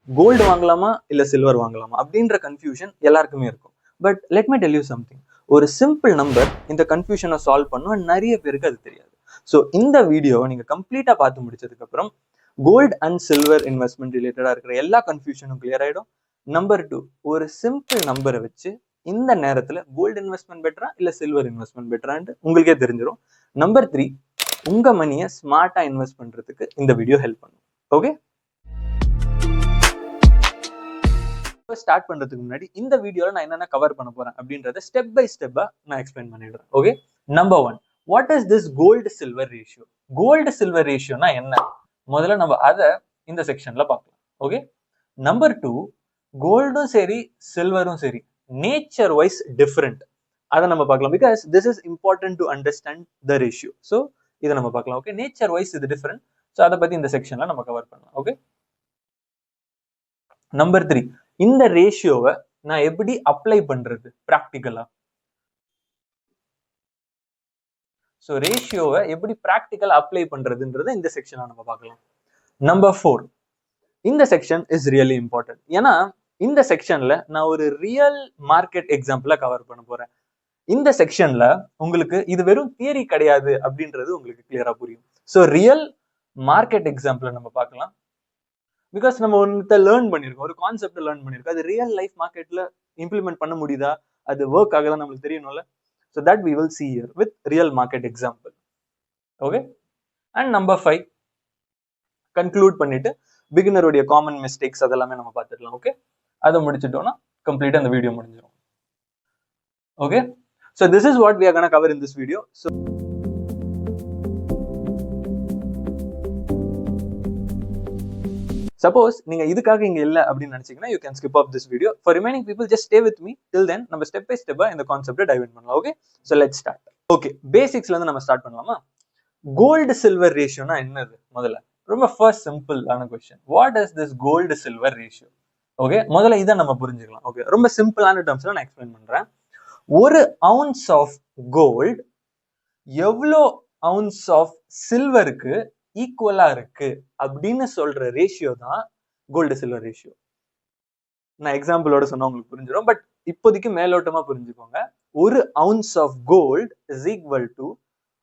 Gold வாங்கலாமா இல்ல silver வாங்கலாமா அப்படின்ற கன்ஃபியூஷன் எல்லாருக்குமே இருக்கும். But let me tell you something. ஒரு சிம்பிள் நம்பர் இந்த கன்ஃபியூஷனை சால்வ் பண்ணும், நிறைய பேருக்கு அது தெரியாது. ஸோ இந்த வீடியோவை நீங்க கம்ப்ளீட்டா பார்த்து முடிச்சதுக்கு அப்புறம் கோல்டு அண்ட் சில்வர் இன்வெஸ்ட்மெண்ட் ரிலேட்டடா இருக்கிற எல்லா கன்ஃபியூஷனும் கிளியர் ஆயிடும். நம்பர் 2, ஒரு சிம்பிள் நம்பரை வச்சு இந்த நேரத்துல கோல்டு இன்வெஸ்ட்மெண்ட் பெட்டரா இல்ல சில்வர் இன்வெஸ்ட்மெண்ட் பெட்டரான்னு உங்களுக்கே தெரிஞ்சிடும். நம்பர் 3, உங்க மணியை ஸ்மார்ட்டா இன்வெஸ்ட் பண்றதுக்கு இந்த வீடியோ ஹெல்ப் பண்ணும். ஓகே, ஸ்டார்ட் பண்றதுக்கு முன்னாடி இந்த வீடியோல நான் என்னென்ன கவர் பண்ண போறேன் அப்படின்றத ஸ்டெப் பை ஸ்டெப்பா நான் எக்ஸ்பிளைன் பண்ணிடுறேன். Okay, number 1, what is this gold silver ratio? Gold silver ரேஷியோனா என்ன? முதல்ல நம்ம அதை இந்த செக்ஷன்ல பார்க்கலாம். ஓகே, நம்பர் 2, கோல்டும் சரி சில்வரும் சரி நேச்சர் வைஸ் டிஃபரெண்ட், அதை நம்ம பார்க்கலாம். Because this is important to understand the ratio. So இதை நம்ம பார்க்கலாம். ஓகே, நேச்சர் வைஸ் இது டிஃபரெண்ட். ஸோ அதை பத்தி இந்த செக்ஷன்ல நம்ம கவர் பண்ணலாம். ஓகே, நம்பர் 3, இந்த ரேஷியோவை நான் எப்படி அப்ளை பண்றது பிராக்டிகலா? சோ ரேஷியோவை எப்படி பிராக்டிகலா அப்ளை பண்றதுன்றத இந்த செக்ஷன்ல நம்ம பார்க்கலாம். நம்பர் 4, இந்த செக்ஷன் இஸ் ரியலி இம்பார்ட்டன்ட். ஏன்னா இந்த செக்ஷன்ல நான் ஒரு ரியல் மார்க்கெட் எக்ஸாம்பிள கவர் பண்ண போறேன். இந்த செக்ஷன்ல உங்களுக்கு இது வெறும் தியரி கிடையாது அப்படின்றது உங்களுக்கு கிளியரா புரியும். ஸோ ரியல் மார்க்கெட் எக்ஸாம்பிள் நம்ம பார்க்கலாம். பிகாஸ் நம்ம ஒன்று லேர்ன் பண்ணியிருக்கோம், ஒரு கான்செப்ட் லேர்ன் பண்ணியிருக்கோம், அது ரியல் லைஃப் மார்க்கெட்ல இம்ப்ளிமெண்ட் பண்ண முடியுதா, அது ஒர்க் ஆகுதா நம்மளுக்கு தெரியணும்ல. So that we will see here with real market example. Okay, and number 5, conclude பண்ணிட்டு பிகினருடைய காமன் மிஸ்டேக்ஸ் அதெல்லாமே நம்ம பார்த்துக்கலாம். ஓகே, அதை முடிச்சிட்டோம்னா கம்ப்ளீட்டா அந்த வீடியோ முடிஞ்சிடும். Okay, so this is what we are gonna cover in this video. So suppose நீங்க இதுக்காக இங்க இல்ல அப்படின்னு நினைச்சீங்கன்னா you can skip off this video. For remaining people just stay with me till then. நம்ம ஸ்டெப் பை ஸ்டெப்பா இந்த கான்செப்ட்டை டைவ் இன் பண்ணலாம். Okay, so let's start. Okay, பேசிக்ஸ்ல இருந்து நம்ம ஸ்டார்ட் பண்ணலாமா? கோல்டு சில்வர் ரேஷியோனா என்னது? முதல்ல ரொம்ப ஃபர்ஸ்ட் சிம்பிள் ஆன question, what is this gold silver ratio? Okay, முதல்ல இதை நம்ம புரிஞ்சுக்கலாம். ஓகே, ரொம்ப சிம்பிளான டேர்ம்ஸ்ல நான் எக்ஸ்பிளைன் பண்றேன். ஒரு அவுன்ஸ் ஆஃப் கோல்டு எவ்வளோ அவுன்ஸ் ஆஃப் சில்வருக்கு ஈக்குவலா இருக்கு அப்படின்னு சொல்ற ரேஷியோ தான் கோல்டு சில்வர் ரேஷியோ. நான் எக்ஸாம்பிளோட சொன்னா உங்களுக்கு புரிஞ்சிடும், பட் இப்போதைக்கு மேலோட்டமா புரிஞ்சுக்கோங்க. ஒரு ounce of gold is equal to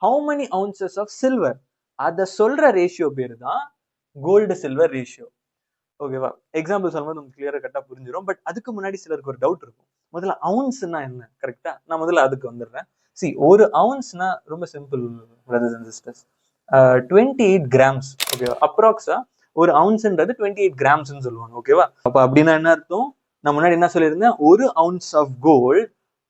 how many ounces of silver, அதை சொல்ற ரேஷியோ பேரு தான் கோல்டு சில்வர் ரேஷியோ. ஓகேவா? எக்ஸாம்பிள் சொல்லும்போது உங்களுக்கு கிளியரா கரெக்டா புரிஞ்சிடும். பட் அதுக்கு முன்னாடி சிலருக்கு ஒரு டவுட் இருக்கும், முதல்ல அவுன்ஸ்னா என்ன? கரெக்டா, நான் முதல்ல அதுக்கு வந்துடுறேன். சி, ஒரு அவுன்ஸ்னா ரொம்ப simple brothers and sisters, 28 grams. ஓகேவா? அப்ராக்ஸா ஒரு அவுன்ஸ்ன்றது 28 கிராம்ஸ்ன்னு சொல்லுவாங்க. ஓகேவா? அப்ப அப்படின்னா என்ன அர்த்தம்? நான் முன்னாடி என்ன சொல்லியிருந்தேன், ஒரு அவுன்ஸ் ஆஃப் கோல்டு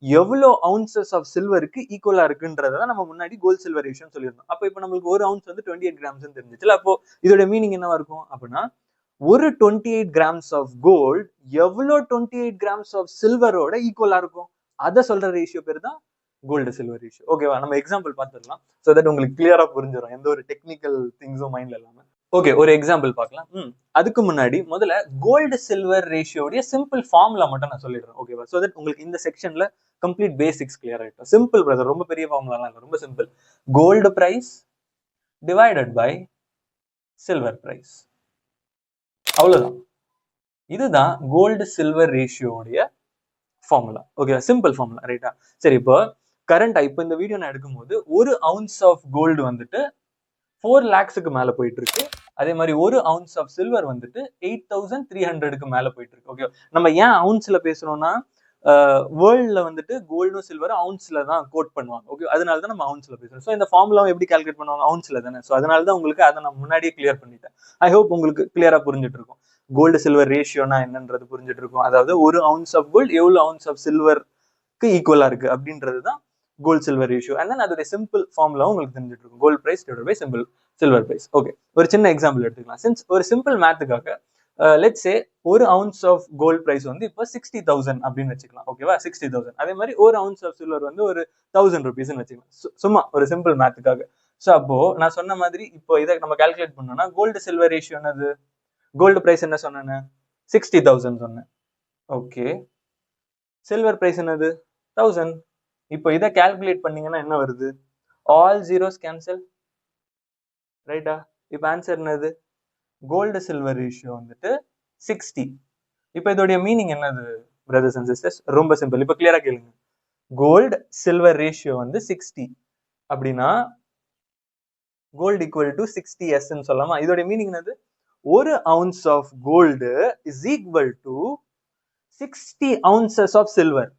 எவ்வளோ அவுன்சஸ் ஆஃப் சில்வருக்கு ஈக்குவலா இருக்குன்றத நம்ம முன்னாடி கோல்டு சில்வர் ரேஷியோன்னு சொல்லியிருந்தோம். அப்போ இப்போ நம்மளுக்கு ஒரு அவுன்ஸ் வந்து 28 கிராம்ஸ் தெரிஞ்சிச்சுல. அப்போ இதோட மீனிங் என்னவா இருக்கும் அப்படின்னா, ஒரு 28 கிராம்ஸ் ஆஃப் கோல்டு எவ்வளோ 28 கிராம்ஸ் ஆஃப் சில்வரோட ஈக்குவலா இருக்கும், அதை சொல்ற ரேஷியோ பேர் தான் கோல்டு சில்வர் ரேஷியோ. ஓகேவா? நம்ம எக்ஸாம்பிள் பார்த்துடலாம், சோ தட் உங்களுக்கு கிளியரா புரிஞ்சிடும், எந்த ஒரு டெக்னிக்கல் திங்ஸும் மைண்ட்ல இல்லாம. ஓகே, ஒரு எக்ஸாம்பிள் பார்க்கலாம். அதுக்கு முன்னாடி முதல்ல கோல்டு சில்வர் ரேஷியோடைய சிம்பிள் ஃபார்முலா மட்டும் நான் சொல்லிடுறேன். ஓகேவா? சோ தட் உங்களுக்கு இந்த செக்ஷன்ல கம்ப்ளீட் பேசிக்ஸ் கிளியர் ஆயிடும். சிம்பிள் பிரதர், ரொம்ப பெரிய ஃபார்முலாலாம் இல்லை, ரொம்ப simple. Gold price divided by silver price, அவ்வளவுதான். இதுதான் கோல்டு சில்வர் ரேஷியோடைய ஃபார்முலா. ஓகே, சிம்பிள் ஃபார்முலா, ரைட்டா? சரி, இப்போ கரண்டா இப்போ இந்த வீடியோ நான் எடுக்கும்போது ஒரு அவுன்ஸ் ஆஃப் கோல்டு வந்துட்டு 4 lakhsக்கு மேல போயிட்டு இருக்கு. அதே மாதிரி ஒரு அவுன்ஸ் ஆஃப் சில்வர் வந்துட்டு 8,300க்கு மேல போயிட்டு இருக்கு. ஓகே, நம்ம ஏன் அவுன்ஸ்ல பேசுறோம்னா வேர்ல்ட்ல வந்துட்டு கோல்டும் சில்வரும் அவுன்ஸ்ல தான் கோட் பண்ணுவாங்க. ஓகே, அதனால தான் நம்ம அவுன்ஸ்ல பேசுறோம். ஸோ இந்த ஃபார்முலா எப்படி கால்குலேட் பண்ணுவாங்க? அவுன்ஸ்ல தானே. ஸோ அதனால தான் உங்களுக்கு அதை நான் முன்னாடியே கிளியர் பண்ணிட்டேன். ஐ ஹோப் உங்களுக்கு கிளியரா புரிஞ்சுட்டு இருக்கும். கோல்டு சில்வர் ரேஷியோனா என்னன்றது புரிஞ்சுட்டு இருக்கும். அதாவது ஒரு அவுன்ஸ் ஆஃப் கோல்டு எவ்வளவு அவுன்ஸ் ஆஃப் சில்வருக்கு ஈக்குவலா இருக்கு அப்படின்றது தான் gold silver ratio. And then அதோட சிம்பிள் ஃபார்முலா உங்களுக்கு தெரிஞ்சுட்டு இருக்கும், gold price divided by silver price. Okay, ஒரு சின்ன எக்ஸாம்பிள் எடுத்துக்கலாம். சின்ஸ் ஒரு சிம்பிள் மேத்துக்காக லெட்ஸ் சே ஒரு அவுன்ஸ் ஆஃப் கோல்டு பிரைஸ் வந்து இப்போ 60,000 அப்படின்னு வச்சுக்கலாம். ஓகேவா? 60,000. அதே மாதிரி ஒரு அவுன்ஸ் ஆஃப் சில்வர் வந்து ஒரு 1,000 rupees வச்சுக்கலாம், சும்மா ஒரு சிம்பிள் மேத்துக்காக. ஸோ அப்போ நான் சொன்ன மாதிரி இப்போ இதை நம்ம கால்குலேட் பண்ணோம்னா கோல்டு சில்வர் ரேஷியோ என்னது? கோல்டு பிரைஸ் என்ன சொன்னேன்? 60,000 சொன்னேன். ஓகே, சில்வர் பிரைஸ் என்னது? 1000. இப்போ இதை கால்குலேட் பண்ணீங்கன்னா என்ன வருது? ஆல் ஜீரோஸ் கேன்சல், ரைட்டா? இப்போ ஆன்சர் என்னது? கோல்டு சில்வர் ரேஷியோ வந்துட்டு 60. இப்போ இதோடைய மீனிங் என்னது பிரதர்ஸ் அண்ட் சிஸ்டர்ஸ்? ரொம்ப சிம்பிள். இப்போ கிளியரா கேளுங்க. கோல்டு சில்வர் ரேஷியோ வந்து 60 அப்படின்னா கோல்டு ஈக்குவல் டு 60s சொல்லலாமா? இதோட மீனிங் என்னது? 1 ounce of gold is equal to 60 ounces of silver.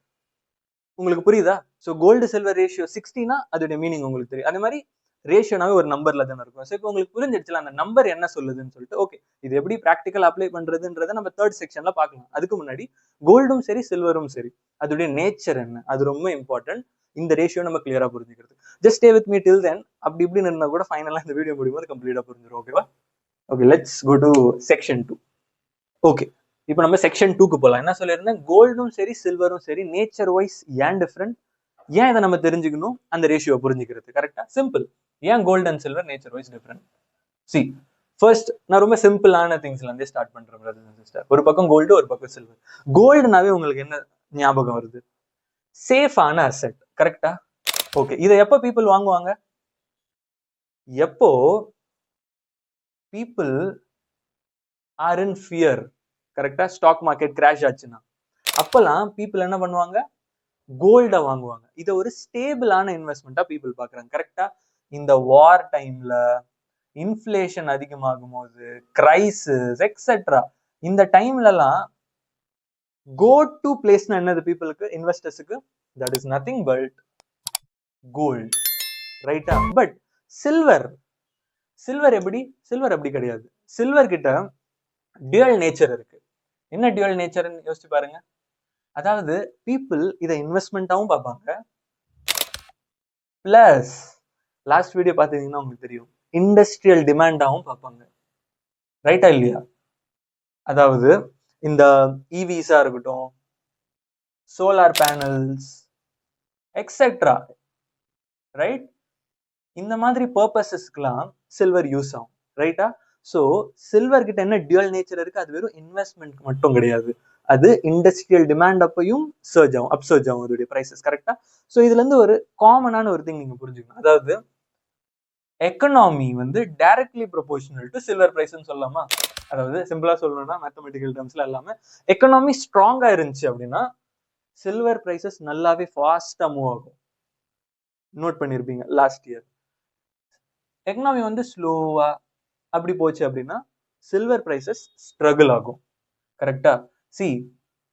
உங்களுக்கு புரியுதா? ஸோ கோல்டு சில்வர் ரேஷியோ 60னா அதோட மீனிங் உங்களுக்கு தெரியும். அதே மாதிரி ரேஷியோனாவே ஒரு நம்பர்ல தானே இருக்கும். ஸோ இப்போ உங்களுக்கு புரிஞ்சிடுச்சுல அந்த நம்பர் என்ன சொல்லுதுன்னு சொல்லிட்டு. ஓகே, இது எப்படி ப்ராக்டிக்கல் அப்ளை பண்றதுன்றதை நம்ம 3rd செக்ஷன்ல பார்க்கலாம். அதுக்கு முன்னாடி கோல்டும் சரி சில்வரும் சரி அதோடைய நேச்சர் என்ன, அது ரொம்ப இம்பார்ட்டன்ட். இந்த ரேஷியோ நம்ம கிளியரா புரிஞ்சுக்கிறது. Just stay with me till தென். அப்படி இப்படின்னு இருந்தா கூட ஃபைனலா இந்த வீடியோ முடியும் போது கம்ப்ளீட்டா புரிஞ்சிடும். ஓகேவா? Okay, let's go to section 2. Okay, இப்போ நம்ம செக்ஷன் 2க்கு போகலாம். என்ன சொல்லியிருந்தேன்? கோல்டும் சரி சில்வரும் சரி நேச்சர் வைஸ் ஏன் டிஃப்ரெண்ட், ஏன் இதை நம்ம தெரிஞ்சுக்கணும், அந்த ரேஷியோ புரிஞ்சுக்கிறது. கரெக்டா? சிம்பிள். ஏன் gold and silver nature wise different? See, first நான் ரொம்ப சிம்பிளான திங்ஸ்ல இருந்தே ஸ்டார்ட் பண்றேன் பிரதர்ஸ் அண்ட் சிஸ்டர். ஒரு பக்கம் கோல்டு, ஒரு பக்கம் சில்வர். கோல்டுனாவே உங்களுக்கு என்ன ஞாபகம் வருது? சேஃபான அசெட். கரெக்டா? ஓகே, இதை எப்போ பீப்புள் வாங்குவாங்க? எப்போ பீப்புள் ஆர் இன் ஃபியர். கரெக்டா? ஸ்டாக் மார்க்கெட் கிராஷ் ஆச்சுன்னா அப்பெல்லாம் பீப்புள் என்ன பண்ணுவாங்க? கோல்ட வாங்குவாங்க. இதை ஒரு ஸ்டேபிளான இன்வெஸ்ட்மெண்டா பீப்புள் பாக்குறாங்க. கரெக்டா? இந்த வார் டைம்ல இன்ஃப்ளேஷன் அதிகமாகும் போது, கிரைசிஸ் எக்ஸெட்ரா, இந்த டைம்ல எல்லாம் கோ டு பிளேஸ்னா என்னது பீப்புளுக்கு, இன்வெஸ்டர்ஸுக்கு? That is nothing but gold. ரைட்டா? பட் சில்வர் எப்படி? சில்வர் அப்படி கிடையாது. சில்வர் கிட்ட டியூவல் நேச்சர் இருக்கு. என்ன டியூவல் நேச்சர்னு யோசிச்சு பாருங்க. அதாவது பீப்புள் இதை இன்வெஸ்ட்மெண்ட்டாவும் பார்ப்பாங்க, பிளஸ் லாஸ்ட் வீடியோ பார்த்தீங்கன்னா உங்களுக்கு தெரியும் இண்டஸ்ட்ரியல் டிமாண்டாவும் பார்ப்பாங்க. ரைட்டா இல்லையா? அதாவது இந்த இவிஸா இருக்கட்டும், சோலார் பேனல்ஸ் எக்ஸெட்ரா, ரைட்? இந்த மாதிரி பர்பஸஸ்க்குலாம் சில்வர் யூஸ் ஆகும். ரைட்டா? ஸோ சில்வர் கிட்ட என்ன டியூவல் நேச்சர் இருக்கு? அது வெறும் இன்வெஸ்ட்மெண்ட் மட்டும் கிடையாது, அது இண்டஸ்ட்ரியல் டிமாண்ட் அப்பையும் சர்ஜ் ஆகும், அப்சர்ஜ் ஆகும் அதோடைய பிரைசஸ். கரெக்டா? ஸோ இதுல இருந்து ஒரு காமனான ஒரு திங் நீங்க புரிஞ்சுக்கணும். அதாவது எக்கனாமி வந்து டைரக்ட்லி ப்ரொபோர்ஷனல் டு சில்வர் பிரைஸ்ன்னு சொல்லலாமா? அதாவது சிம்பிளா சொல்லணும்னா மேத்தமெட்டிக்கல் டேர்ம்ஸ்ல எல்லாமே எக்கனாமி ஸ்ட்ராங்கா இருந்துச்சு அப்படின்னா சில்வர் பிரைசஸ் நல்லாவே ஃபாஸ்டா மூவ் ஆகும். நோட் பண்ணிருப்பீங்க லாஸ்ட் இயர் எக்கனாமி வந்து ஸ்லோவா அப்படி போச்சு அப்படின்னா சில்வர் பிரைசஸ் ஸ்ட்ரகிள் ஆகும். கரெக்டா? சி,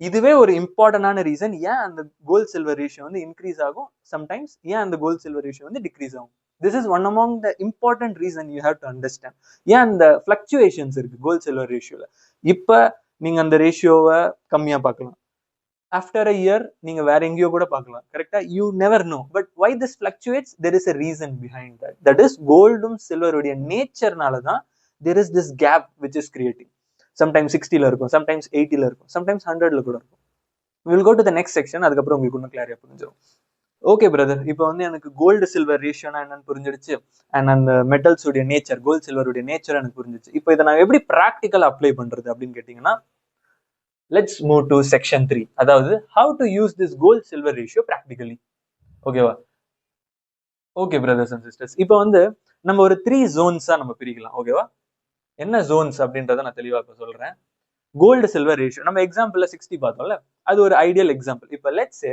இதுவே ஒரு இம்பார்ட்டன்டான ரீசன் ஏன் அந்த கோல்ட் சில்வர் ரேஷியோ வந்து இன்க்ரீஸ் ஆகும், சம்டைம்ஸ் ஏன் அந்த கோல்ட் சில்வர் ரேஷியோ வந்து டிக்ரீஸ் ஆகும். This is one among the important reason you have to understand. ஏன் அந்த ஃபிளக்சுவேஷன்ஸ் இருக்கு கோல்ட் சில்வர் ரேஷியோல. இப்ப நீங்க அந்த ரேஷியோவை கம்மியா பார்க்கலாம், ஆஃப்டர் அ இயர் நீங்க வேற எங்கேயோ கூட பார்க்கலாம். கரெக்டா? You never know. But why this fluctuates, there is a reason behind that. That is கோல்டும் சில்வருடைய நேச்சர்னால தான் there is this gap which is creating. Sometimes 60ல இருக்கும், sometimes 80ல இருக்கும், sometimes 100ல கூட இருக்கும். We will go to the next section. அதுக்கப்புறம் உங்களுக்கு இன்னும் கிளியரா புரிஞ்சிடும். ஓகே பிரதர், இப்போ வந்து எனக்கு கோல்டு சில்வர் ரேஷியோனா என்னன்னு புரிஞ்சிடுச்சு, அண்ட் அந்த மெட்டல்ஸ் உடைய நேச்சர், கோல்டு சில்வருடைய நேச்சர் எனக்கு புரிஞ்சிச்சு. இப்போ இதை நான் எப்படி ப்ராக்டிக்கல் அப்ளை பண்றது அப்படின்னு கேட்டீங்கன்னா, let's move to section 3. அதாவது how to use this gold silver ratio practically. ஓகேவா? ஓகே பிரதர்ஸ் அண்ட் சிஸ்டர்ஸ், இப்போ வந்து நம்ம ஒரு 3 ஜோன்ஸா நம்ம பிரிக்கலாம். ஓகேவா? என்ன ஜோன்ஸ் அப்படின்றத நான் தெளிவா இப்ப சொல்றேன். கோல்டு சில்வர் ரேஷியோ நம்ம எக்ஸாம்பிள்ல 60 பார்த்தோம்ல, அது ஒரு ஐடியல் எக்ஸாம்பிள். இப்ப let's say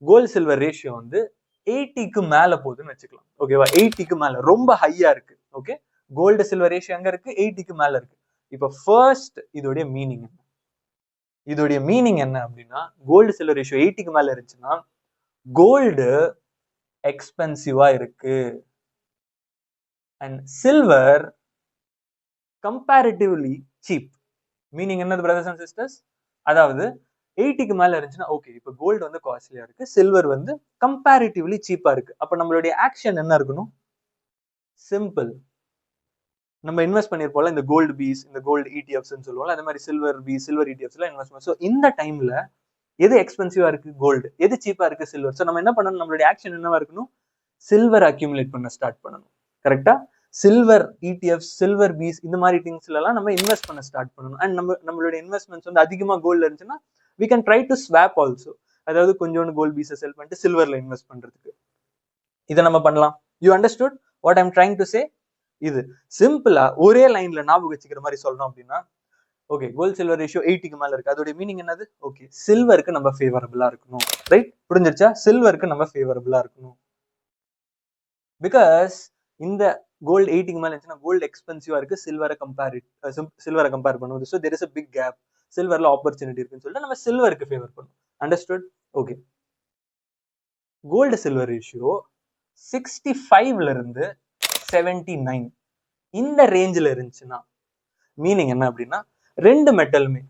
gold silver ratio வந்து 80க்கு மேல போகுதுன்னு வச்சுக்கலாம். ஓகேவா? 80க்கு மேல ரொம்ப ஹையா இருக்கு. ஓகே, கோல்டு சில்வர் ரேஷியோ எங்க இருக்கு? 80க்கு மேல இருக்கு. இப்ப ஃபர்ஸ்ட் இதோடைய மீனிங் என்ன? இதோடைய மீனிங் என்ன அப்படின்னா, கோல்டு சில்வர் ரேஷியோ 80க்கு மேல இருந்துச்சுன்னா கோல்டு எக்ஸ்பென்சிவா இருக்கு and silver comparatively cheap. Meaning என்னது பிரதர்ஸ் அண்ட் சிஸ்டர்ஸ்? அதாவது 80க்கு மேல இருந்துச்சுன்னா ஓகே, இப்போ கோல்டு வந்து காஸ்ட்லியா இருக்கு, சில்வர் வந்து கம்பேரிட்டிவ்லி சீப்பா இருக்கு. அப்ப நம்மளுடைய ஆக்ஷன் என்ன இருக்கணும்? சிம்பிள். நம்ம இன்வெஸ்ட் பண்ணிருப்போம்ல இந்த கோல்டு பீஸ், இந்த கோல்டு இடிஎஃப்ஸ் சொல்லுவோம்ல, அந்த மாதிரி சில்வர் பீஸ், சில்வர் இடிஎஃப்ஸ்ல இன்வெஸ்ட் பண்ணோம். ஸோ இந்த டைம்ல எது எக்ஸ்பென்சிவா இருக்கு? கோல்டு. எது சீப்பா இருக்கு? சில்வர். ஸோ நம்ம என்ன பண்ணணும்? நம்மளுடைய ஆக்ஷன் என்னவா இருக்கணும்? சில்வர் அக்யூமுலேட் பண்ண ஸ்டார்ட் பண்ணணும். கரெக்டா? சில்வர் இடிஎஃப், சில்வர் பீஸ், இந்த மாதிரி திங்ஸ்ல எல்லாம் நம்ம இன்வெஸ்ட் பண்ண ஸ்டார்ட் பண்ணணும். அண்ட் நம்மளுடைய இன்வெஸ்ட்மெண்ட்ஸ் வந்து அதிகமா கோல்ட்ல இருந்துச்சுன்னா we can try to swap also. அதாவது கொஞ்சோண்டு கோல்ட் பீஸை செல் பண்ணிட்டு சில்வர்ல இன்வெஸ்ட் பண்றதுக்கு இதை நம்ம பண்ணலாம். You understood what I'm trying to say? இது சிம்பிளா ஒரே லைன்ல ஞாபகம் வச்சுக்கிற மாதிரி சொல்லணும் அப்படின்னா, ஓகே, கோல்டு சில்வர் ரேஷியோ 80க்கு மேல இருக்கு. அதோட மீனிங் என்னது? ஓகே, சில்வருக்கு நம்ம ஃபேவரபிளா இருக்கணும். ரைட், புரிஞ்சிருச்சா? சில்வருக்கு நம்ம ஃபேவரபிளா இருக்கணும். பிகாஸ் இந்த கோல்டு 80க்கு மேல இருந்துச்சுன்னா கோல்டு எக்ஸ்பென்சிவா இருக்கு, சில்வரை கம்பேர் பண்ணுவது. So there is a big gap. சில்வர்ல ஆப்பர்ச்சுனிட்டி இருக்குன்னு சொல்லிட்டு நம்ம சில்வருக்கு ஃபேவர் பண்ணுவோம். Understood? Okay, gold silver ratio 65ல இருந்து 79 இந்த ரேஞ்சில் இருந்துச்சுன்னா மீனிங் என்ன அப்படின்னா, ரெண்டு மெட்டலுமே,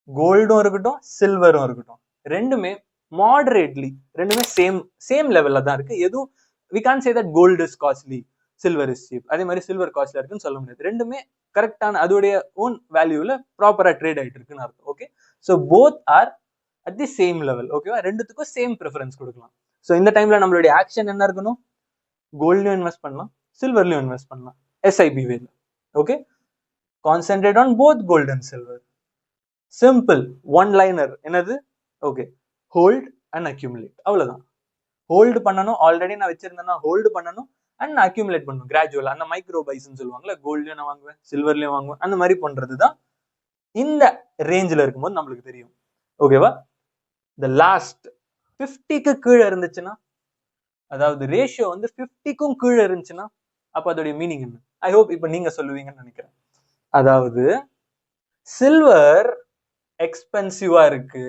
கோல்டும் இருக்கட்டும் சில்வரும் இருக்கட்டும், ரெண்டுமே மாடரேட்லி, ரெண்டுமே சேம் லெவல்ல தான் இருக்கு. எதுவும் we can't say that gold is costly, silver is cheap. அதே மாதிரி சில்வர் காஸ்ட்லியா இருக்குன்னு சொல்ல முடியாது. ரெண்டுமே கரெக்டான அதோடைய ஓன் வேல்யூல ப்ராப்பரா ட்ரேட் ஆயிட்டு இருக்குன்னு அர்த்தம். Okay, so both are at the same level. ஓகேவா? ரெண்டுத்துக்கும் சேம் ப்ரிஃபரன்ஸ் கொடுக்கலாம். ஸோ இந்த டைம்ல நம்மளுடைய ஆக்ஷன் என்ன இருக்கணும்? கோல்ட்லயும் இன்வெஸ்ட் பண்ணலாம், சில்வர்லயும் இன்வெஸ்ட் பண்ணலாம், SIP வேல. Okay, concentrate on both gold and silver. Simple one liner. என்னது? Okay, hold and accumulate. அவ்வளவுதான். ஹோல்டு பண்ணணும், ஆல்ரெடி நான் வச்சிருந்தேன்னா ஹோல்டு பண்ணணும், அண்ட் நான் அக்யூமுலேட் பண்ணணும் கிராஜுவலா. அந்த மைக்ரோ பைஸ்ன்னு சொல்லுவாங்கல்ல, கோல்ட்லயும் நான் வாங்குவேன், சில்வர்லயும் வாங்குவேன், அந்த மாதிரி பண்றதுதான் இந்த ரேஞ்சில் இருக்கும்போது நம்மளுக்கு தெரியும். ஓகேவா? இந்த லாஸ்ட் 50க்கு கீழே இருந்துச்சுன்னா, அதாவது ரேஷியோ வந்து 50க்கும் கீழே இருந்துச்சுன்னா, அப்ப அதோடைய மீனிங் என்ன? ஐ ஹோப் இப்ப நீங்க சொல்லுவீங்கன்னு நினைக்கிறேன். அதாவது சில்வர் எக்ஸ்பென்சிவா இருக்கு,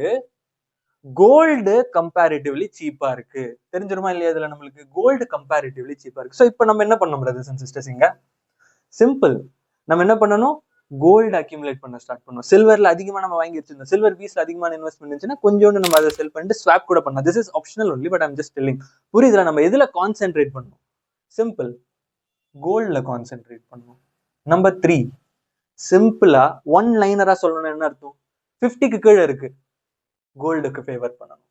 கோல்டு கம்பேரிட்டிவ்லி சீப்பா இருக்கு. தெரிஞ்சிருமா இல்லையா? இதுல நம்மளுக்கு கோல்டு கம்பேரிட்டிவ்லி சீப்பா இருக்கு. ஸோ இப்போ நம்ம என்ன பண்ணணும் பிரதர்ஸ் அண்ட் சிஸ்டர்ஸ்? இங்க சிம்பிள், நம்ம என்ன பண்ணணும்? கோல்டு அக்யூமுலேட் பண்ண ஸ்டார்ட் பண்ணணும். சில்வர்ல அதிகமா நம்ம வாங்கி வச்சிருந்தோம், சில்வர் பீஸ்ல அதிகமான இன்வெஸ்ட்மெண்ட் இருந்துச்சுன்னா கொஞ்சோண்டு நம்ம அதை செல் பண்ணிட்டு ஸ்வாப் கூட பண்ணலாம். This is optional only, but I'm just telling. புரியுதுல? நம்ம எதுல கான்சென்ட்ரேட் பண்ணணும்? சிம்பிள், கோல்ட்ல கான்சென்ட்ரேட் பண்ணணும். நம்பர் 3, சிம்பிளா ஒன் லைனரா சொல்லணும். என்ன அர்த்தம்? 50க்கு கீழே இருக்கு, கோல்டுக்கு ஃபேவர் பண்ணணும்.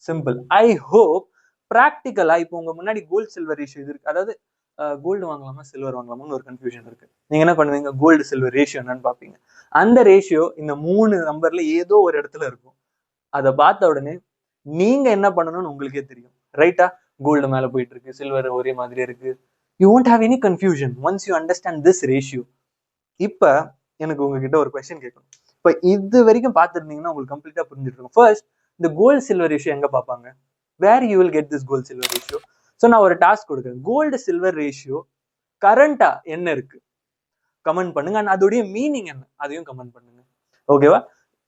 சிம்பிள். ஐ ஹோப் பிராக்டிக்கலா இப்போ உங்க முன்னாடி கோல்டு சில்வர் ரேஷியோ இருக்கு. அதாவது கோல்டு வாங்கலாமா சில்வர் வாங்கலாமான்னு ஒரு கன்ஃபியூஷன் இருக்கு. நீங்க என்ன பண்ணுவீங்க? கோல்டு சில்வர் ரேஷியோ என்னன்னு பாப்பீங்க. அந்த ரேஷியோ இந்த 3 நம்பர்ல ஏதோ ஒரு இடத்துல இருக்கும். அதை பார்த்த உடனே நீங்க என்ன பண்ணணும்னு உங்களுக்கே தெரியும். ரைட்டா? கோல்டு மேல போயிட்டு இருக்கு, சில்வர் ஒரே மாதிரி இருக்கு. You won't have any confusion once you understand this ratio. இப்ப எனக்கு உங்ககிட்ட ஒரு கொஸ்டின் கேட்கணும். இப்ப இது வரைக்கும் பார்த்துருந்தீங்கன்னா உங்களுக்கு கம்ப்ளீட்டா புரிஞ்சிருக்கும். ஃபர்ஸ்ட், இந்த கோல்டு சில்வர் ரேஷியோ எங்க பார்ப்பாங்க? Where you will get this gold silver ratio? So நான் ஒரு டாஸ்க் கொடுக்குறேன். கோல்டு சில்வர் ரேஷியோ கரண்டா என்ன இருக்கு கமெண்ட் பண்ணுங்க, அண்ட் அதோடைய மீனிங் என்ன அதையும் கமெண்ட் பண்ணுங்க. ஓகேவா?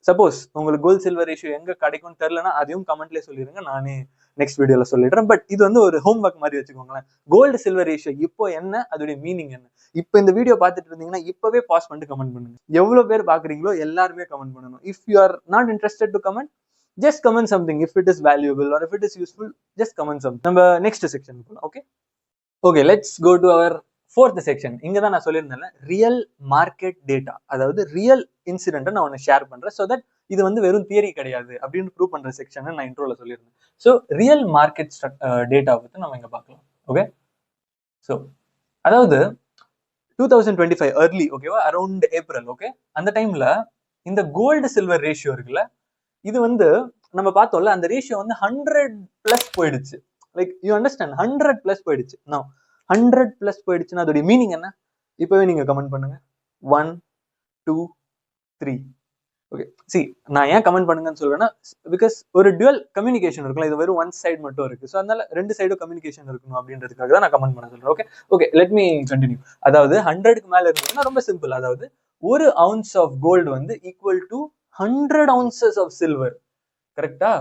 சப்போஸ் உங்களுக்கு கோல்டு சில்வர் ரேஷியோ எங்க கிடைக்கும் தெரியலன்னா அதையும் கமெண்ட்லேயே சொல்லிடுங்க, நானே நெக்ஸ்ட் வீடியோல சொல்லிடுறேன். பட் இது வந்து ஒரு ஹோம் ஒர்க் மாதிரி வச்சுக்கோங்களேன். கோல்டு சில்வர் ரேஷியோ இப்போ என்ன, அதோடைய மீனிங் என்ன? இப்போ இந்த வீடியோ பார்த்துட்டு இருந்தீங்கன்னா இப்பவே பாஸ் பண்ணிட்டு கமெண்ட் பண்ணுங்க. எவ்வளவு பேர் பாக்குறீங்களோ எல்லாருமே கமெண்ட் பண்ணணும். If you are not interested to comment, just comment something. If it is valuable or if it is useful, just comment something. நம்ம next section போலாம். okay, let's go to our 4th section. இங்க தான் நான் சொல்லியிருந்தேன்ல, real market data, அதாவது real இன்சிடென்ட்டை நான் ஒன்று share பண்றேன். So that இது வந்து வெறும் தியரி கிடையாது அப்படின்னு ப்ரூவ் பண்ற செக்ஷன் நான் இன்ட்ரோல சொல்லியிருந்தேன். ஸோ ரியல் மார்க்கெட் டேட்டா பத்தி நம்ம இங்க பார்க்கலாம். ஓகே, ஸோ அதாவது 2025 early, ஓகேவா, அரௌண்ட் ஏப்ரல். ஓகே, அந்த டைம்ல இந்த கோல்டு சில்வர் ரேஷியோ இருக்குல்ல, இது வந்து நம்ம பார்த்தோம்ல, அந்த ரேஷியோ வந்து 100+ போயிடுச்சு. லைக் யூ அண்டர்ஸ்டாண்ட், 100+ போயிடுச்சு. நான் 100+ போயிடுச்சுன்னா அதோடைய மீனிங் என்ன? இப்பவே நீங்க கமெண்ட் பண்ணுங்க. 1 2 3. ஓகே, சி நான் ஏன் கமெண்ட் பண்ணுங்கன்னு சொல்றேன்னா, பிகாஸ் ஒரு டுவல் கம்யூனிகேஷன் இருக்குல்ல, இது வெறும் ஒன் சைடு மட்டும் இருக்கு. ஸோ அதனால ரெண்டு சைடும் கம்யூனிகேஷன் இருக்கணும் அப்படின்றதுக்காக தான் நான் கமெண்ட் பண்ண சொல்றேன். Okay okay, let me continue. அதாவது 100க்கு மேல இருந்ததுன்னா ரொம்ப சிம்பிள். அதாவது ஒரு ounce ஆஃப் கோல்டு வந்து equal to 100 ounces of silver. கரெக்டா?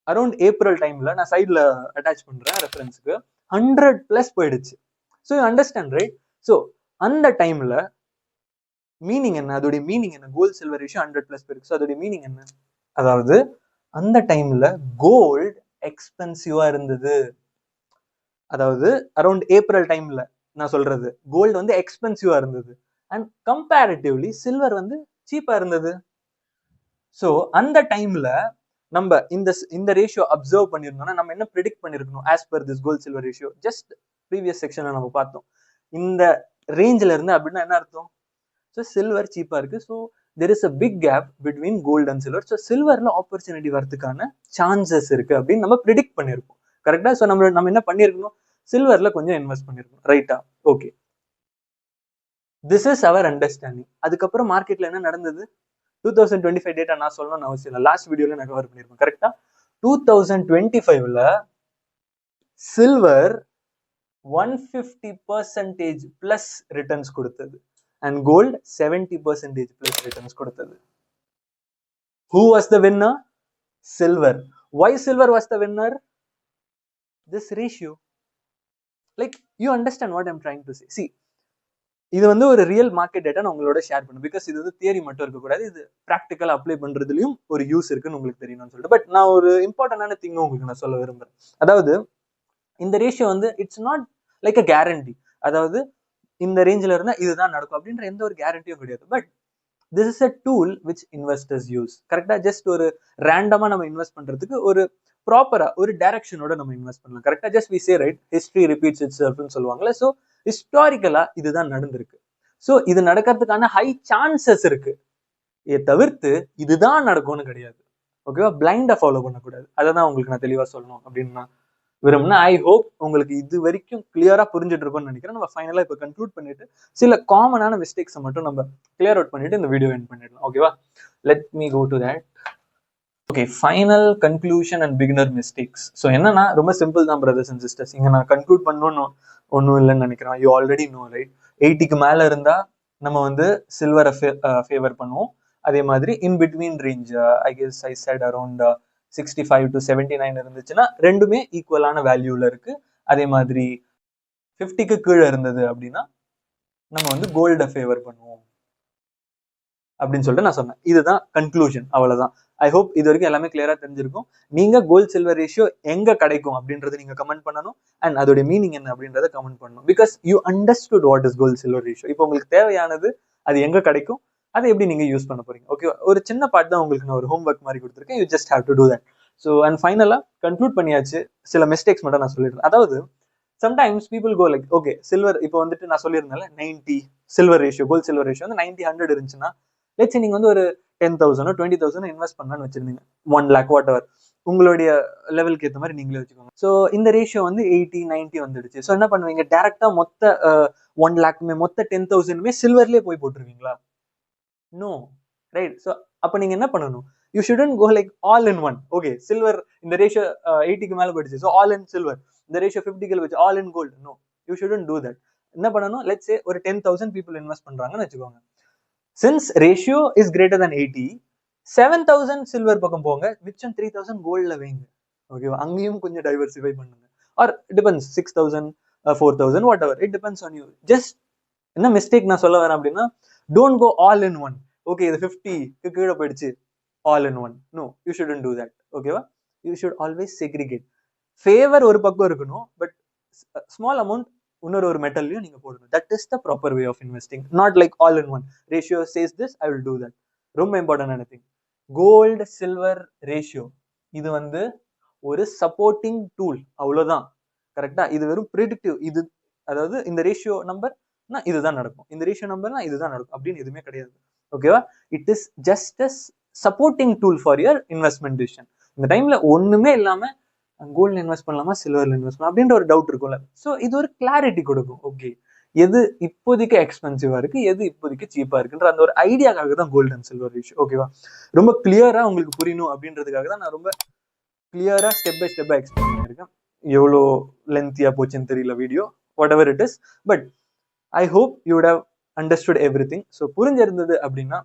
அரௌண்ட் ஏப்ரல் டைம்ல நான் சைட்ல அட்டாச் பண்றேன் ரெஃபரன்ஸ்க்கு, 100+ போயிடுச்சு. So you understand, right? ஸோ அந்த டைம்ல மீனிங் என்ன? அதோடைய மீனிங் என்ன? கோல்டு சில்வர் ரேஷியோ 100+ போயிருக்கு. ஸோ அதோடைய மீனிங் என்ன? அதாவது அந்த டைம்ல கோல்டு எக்ஸ்பென்சிவா இருந்தது. அதாவது அரௌண்ட் ஏப்ரல் டைம்ல நான் சொல்றது, கோல்டு வந்து எக்ஸ்பென்சிவா இருந்தது அண்ட் கம்பேரிட்டிவ்லி சில்வர் வந்து சீப்பா இருந்தது. ஸோ அந்த டைம்ல நம்ம இந்த ரேஷியோ அப்சர்வ் பண்ணிருந்தோம்னா நம்ம என்ன ப்ரெடிக்ட் பண்ணிருக்கணும்? As per this gold silver ratio, just previous செக்ஷன்ல நம்ம பார்த்தோம். இந்த ரேஞ்சில இருந்து அப்படின்னா என்ன அர்த்தம்? ஸோ சில்வர் சீப்பா இருக்கு. So there is a big gap between gold and silver. So சில்வர்ல ஆப்பர்ச்சுனிட்டி வரதுக்கான சான்சஸ் இருக்கு அப்படின்னு நம்ம ப்ரெடிக்ட் பண்ணிருக்கோம். கரெக்டா? ஸோ நம்ம என்ன பண்ணிருக்கணும்? சில்வர்ல கொஞ்சம் இன்வெஸ்ட் பண்ணிருக்கணும். ரைட்டா? ஓகே. This is our understanding. அதுக்கப்புறம் மார்க்கெட்ல என்ன நடந்தது? 2025 டேட்டா நான் சொல்லணும்னு அவசியம் இல்லை, லாஸ்ட் வீடியோல நான் கவர் பண்ணிருப்பேன். கரெக்டா 2025ல சில்வர் 150% பிளஸ் ரிட்டர்ன்ஸ் கொடுத்தது அண்ட் கோல்ட் 70% பிளஸ் ரிட்டர்ன்ஸ் கொடுத்தது. Who was the winner? Silver. Why silver was the winner? This ratio. Like, you understand what I'm trying to say. See, இது வந்து ஒரு ரியல் மார்க்கெட் டேட்டா நான் உங்களோட share பண்ணும். Because இது வந்து தியரி மட்டும் இருக்கக்கூடாது, இது ப்ராக்டிக்கலா அப்ளை பண்றதுலயும் ஒரு யூஸ் இருக்குன்னு உங்களுக்கு தெரியணும்னு சொல்லிட்டு. பட் நான் ஒரு இம்பார்ட்டன்டான திங் உங்களுக்கு நான் சொல்ல விரும்புறேன். அதாவது இந்த ரேஷியோ வந்து it's not like a guarantee. அதாவது இந்த ரேஞ்சில் இருந்தால் இதுதான் நடக்கும் அப்படின்ற எந்த ஒரு கேரண்டியும் கிடையாது. But this is a tool which investors use. கரெக்டா ஜஸ்ட் ஒரு ரேண்டமா நம்ம இன்வெஸ்ட் பண்றதுக்கு ஒரு ப்ராப்பரா ஒரு டைரக்ஷனோட நம்ம இன்வெஸ்ட் பண்ணலாம். கரெக்டா just we say right, history repeats இட்செல்ஃப்னு சொல்லுவாங்கல்ல. ஸோ ஹிஸ்டாரிக்கலா இதுதான் நடந்திருக்கு. ஸோ இது நடக்கிறதுக்கான ஹை சான்சஸ் இருக்கு. இதை தவிர்த்து இதுதான் நடக்கும்னு கிடையாது. ஓகேவா? பிளைண்டா ஃபாலோ பண்ணக்கூடாது. அதை தான் உங்களுக்கு நான் தெளிவா சொல்லணும் அப்படின்னு நான் விரும்புனா. ஐ ஹோப் உங்களுக்கு இது வரைக்கும் கிளியரா புரிஞ்சுட்டு இருக்கும்னு நினைக்கிறேன். நம்ம ஃபைனலா இப்போ கன்க்ளூட் பண்ணிட்டு சில காமனான மிஸ்டேக்ஸை மட்டும் நம்ம கிளியர் அவுட் பண்ணிட்டு இந்த வீடியோ எண்ட் பண்ணிடலாம். ஓகேவா? Let me go to that. Okay, final conclusion and beginner mistakes. So என்னன்னா ரொம்ப சிம்பிள் தான் பிரதர்ஸ் அண்ட் சிஸ்டர்ஸ். இங்க நான் கன்க்ளூட் பண்ணணும்னு ஒன்றும் இல்லைன்னு நினைக்கிறேன். You already know right. 80க்கு மேல இருந்தா நம்ம வந்து சில்வரை ஃபேவர் பண்ணுவோம். அதே மாதிரி in between range I guess I set around 65 to 79 இருந்துச்சுன்னா ரெண்டுமே ஈக்குவலான வேல்யூல இருக்கு. அதே மாதிரி 50க்கு கீழே இருந்தது அப்படின்னா நம்ம வந்து கோல்டை ஃபேவர் பண்ணுவோம் அப்படின்னு சொல்லிட்டு நான் சொன்னேன். இதுதான் கன்க்ளூஷன், அவ்வளவுதான். ஐ ஹோப் இது வரைக்கும் எல்லாமே கிளியரா தெரிஞ்சிருக்கும். நீங்க கோல்ட் சில்வர் ரேஷியோ எங்க கிடைக்கும் அப்படின்றது நீங்க கமெண்ட் பண்ணணும். அண்ட் அதோட மீனிங் என்ன அப்படின்றத கமெண்ட் பண்ணணும். Because you understood what is gold silver ratio. இப்போ உங்களுக்கு தேவையானது அது எங்க கிடைக்கும், அதை எப்படி நீங்க யூஸ் பண்ண போறீங்க. ஓகே, ஒரு சின்ன பார்ட் தான் உங்களுக்கு நான் ஒரு ஹோம் ஒர்க் மாதிரி கொடுத்துருக்கேன். You just have to do that. So and ஃபைனலா கன்க்ளூட் பண்ணியாச்சு. சில மிஸ்டேக்ஸ் மட்டும் நான் சொல்லிடுறேன். அதாவது sometimes people go like, okay silver இப்போ வந்துட்டு நான் சொல்லியிருந்தேன்ல 90 silver ratio, gold silver ratio வந்து 90-100 இருந்துச்சுன்னா, லெட்ஸ் நீங்க வந்து ஒரு 10,000 20,000 இன்வெஸ்ட் பண்ணலான்னு வச்சிருந்தீங்க, 1 lakh வாட் எவர் உங்களுடைய லெவலுக்கு ஏற்ற மாதிரி நீங்களே வச்சுக்கோங்க. ஸோ இந்த ரேஷியோ வந்து 80-90 வந்துடுச்சு. ஸோ என்ன பண்ணுவீங்க? டேரக்டா மொத்த 1 lakhமே மொத்த 10,000மே சில்வர்லேயே போய் போட்டுருவீங்களா? No, right. ஸோ அப்போ நீங்க என்ன பண்ணணும்? You shouldn't go like all in one. Okay, silver இந்த ரேஷியோ 80க்கு மேல போயிடுச்சு, ஸோ ஆல் இன் சில்வர். இந்த ரேஷியோ 50க்கு வச்சு all in gold. No, you shouldn't do that. என்ன பண்ணணும்? லெட்ஸ் சே ஒரு 10,000 பீப்புள் இன்வெஸ்ட் பண்றாங்கன்னு வச்சுக்கோங்க. Since ratio is greater than 80, 7,000 silver பக்கம் போங்க, மிச்சம் 3,000 கோல்ட்ல வைங்க. ஓகேவா? அங்கேயும் கொஞ்சம் டைவர்சிஃபை பண்ணுங்க. Or depends 6,000 4,000 whatever, it depends on you. Just என்ன மிஸ்டேக் நான் சொல்ல வரேன் அப்படின்னா, don't go all in one. Okay, இது 50க்கு கீழே போயிடுச்சு, all in one. No, you shouldn't do that. ஓகேவா? You should always segregate. Favour ஒரு பக்கம் இருக்கணும், பட் ஸ்மால் அமௌண்ட் இன்னொரு ஒரு மெட்டல்லையும் நீங்க போடணும். That is the proper way of investing. Not like all in one. Ratio says this, I will do that. ரொம்ப இம்பார்ட்டன்டான திங். கோல்டு சில்வர் ரேஷியோ இது வந்து ஒரு சப்போர்ட்டிங் டூல், அவ்வளவுதான். கரெக்டா? இது வெறும் ப்ரிடிக்டிவ். இது அதாவது இந்த ரேஷியோ நம்பர்னா இதுதான் நடக்கும், இந்த ரேஷியோ நம்பர்னா இதுதான் நடக்கும் அப்படின்னு எதுவுமே கிடையாது. ஓகேவா? It is just a supporting tool for your investment decision. இந்த டைம்ல ஒண்ணுமே இல்லாம கோல்ட்ல இன்வெஸ்ட் பண்ணலாமா சில்வர்ல இன்வெஸ்ட் பண்ணலாம் அப்படின்ற ஒரு டவுட் இருக்கும்ல. ஸோ இது ஒரு கிளாரிட்டி கொடுக்கும். ஓகே, எது இப்போதைக்கு எக்ஸ்பென்சிவா இருக்கு, எது இப்போதைக்கு சீப்பா இருக்குன்ற அந்த ஒரு ஐடியாக்காக தான் கோல்ட் அண்ட் சில்வர் ரேஷியோ. ஓகேவா? ரொம்ப கிளியரா உங்களுக்கு புரியணும் அப்படின்றதுக்காக தான் நான் ரொம்ப கிளியரா ஸ்டெப் பை ஸ்டெப்பா எக்ஸ்பிளைன் பண்ணியிருக்கேன். எவ்வளோ லென்த்தியா போச்சுன்னு தெரியல video, whatever it is. But I hope you would have understood everything. So புரிஞ்சிருந்தது அப்படின்னா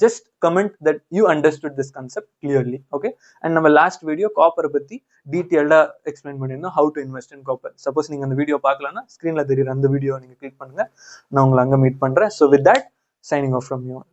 just comment that you understood this concept clearly. Okay, and நம்ம last video copper பத்தி டீடைல்டா எக்ஸ்பிளைன் பண்ணிருந்தோம், how to invest in copper. Suppose நீங்க அந்த video பார்க்கலன்னா ஸ்கிரீன்ல தெரியுற அந்த வீடியோ நீங்க கிளிக் பண்ணுங்க, நான் உங்களை அங்க மீட் பண்றேன். So with that, signing off from you all.